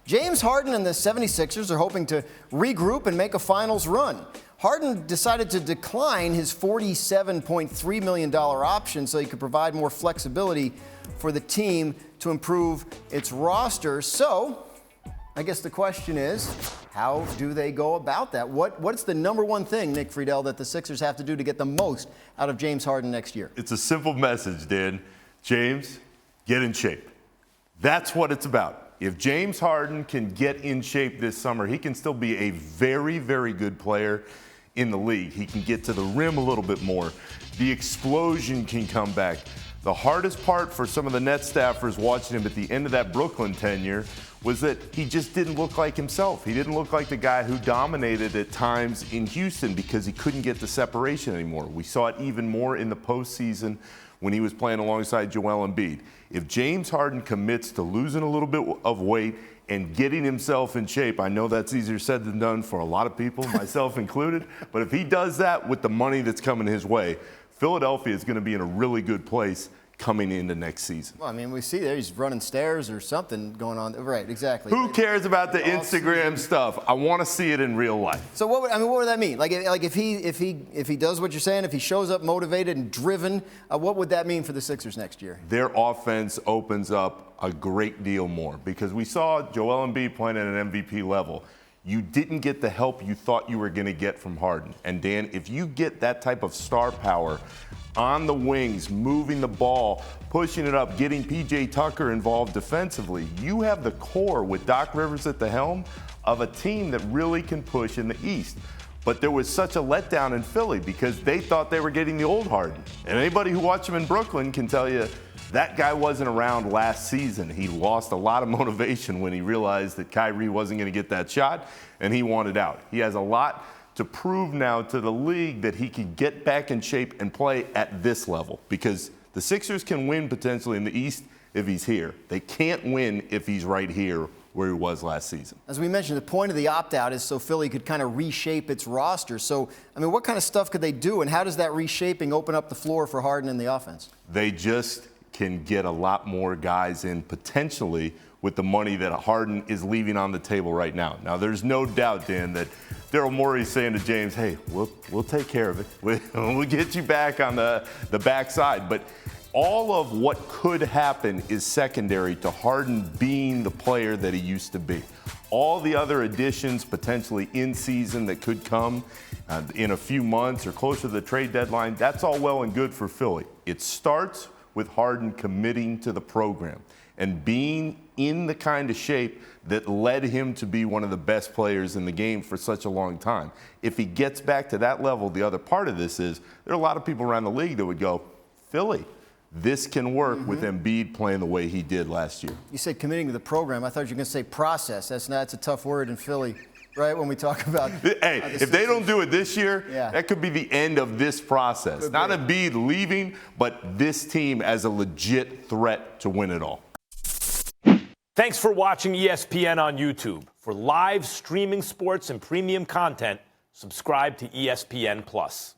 James Harden and the 76ers are hoping to regroup and make a finals run. Harden decided to decline his $47.3 million option so he could provide more flexibility for the team to improve its roster. So, I guess the question is, how do they go about that? What's the number one thing, Nick Friedell, that the Sixers have to do to get the most out of James Harden next year? It's a simple message, Dan. James, get in shape. That's what it's about. If James Harden can get in shape this summer, he can still be a very, very good player in the league. He can get to the rim a little bit more. The explosion can come back. The hardest part for some of the Nets staffers watching him at the end of that Brooklyn tenure was that he just didn't look like himself. He didn't look like the guy who dominated at times in Houston because he couldn't get the separation anymore. We saw it even more in the postseason when he was playing alongside Joel Embiid. If James Harden commits to losing a little bit of weight and getting himself in shape, I know that's easier said than done for a lot of people, myself included, but if he does that with the money that's coming his way, Philadelphia is going to be in a really good place coming into next season. Well, I mean, we see there he's running stairs or something going on. Right, exactly. Who cares about the Instagram stuff? I want to see it in real life. So what would that mean? Like if he does what you're saying, if he shows up motivated and driven, what would that mean for the Sixers next year? Their offense opens up a great deal more because we saw Joel Embiid playing at an MVP level. You didn't get the help you thought you were going to get from Harden. And Dan, if you get that type of star power on the wings, moving the ball, pushing it up, getting P.J. Tucker involved defensively, you have the core with Doc Rivers at the helm of a team that really can push in the East. But there was such a letdown in Philly because they thought they were getting the old Harden. And anybody who watched him in Brooklyn can tell you that guy wasn't around last season. He lost a lot of motivation when he realized that Kyrie wasn't going to get that shot, and he wanted out. He has a lot to prove now to the league that he can get back in shape and play at this level because the Sixers can win potentially in the East if he's here. They can't win if he's right here where he was last season. As we mentioned, the point of the opt-out is so Philly could kind of reshape its roster. So, I mean, what kind of stuff could they do, and how does that reshaping open up the floor for Harden in the offense? They just can get a lot more guys in potentially with the money that Harden is leaving on the table right now. Now, there's no doubt, Dan, that Daryl Morey's saying to James, hey, we'll take care of it. We'll get you back on the backside. But all of what could happen is secondary to Harden being the player that he used to be. All the other additions potentially in season that could come in a few months or closer to the trade deadline, that's all well and good for Philly. It starts with Harden committing to the program and being in the kind of shape that led him to be one of the best players in the game for such a long time. If he gets back to that level, the other part of this is there are a lot of people around the league that would go, Philly, this can work with Embiid playing the way he did last year. You said committing to the program. I thought you were going to say process. That's a tough word in Philly, right, when we talk about Hey, if they don't do it this year, that could be the end of this process. Not Embiid leaving, but this team as a legit threat to win it all. Thanks for watching ESPN on YouTube. For live streaming sports and premium content, subscribe to ESPN+.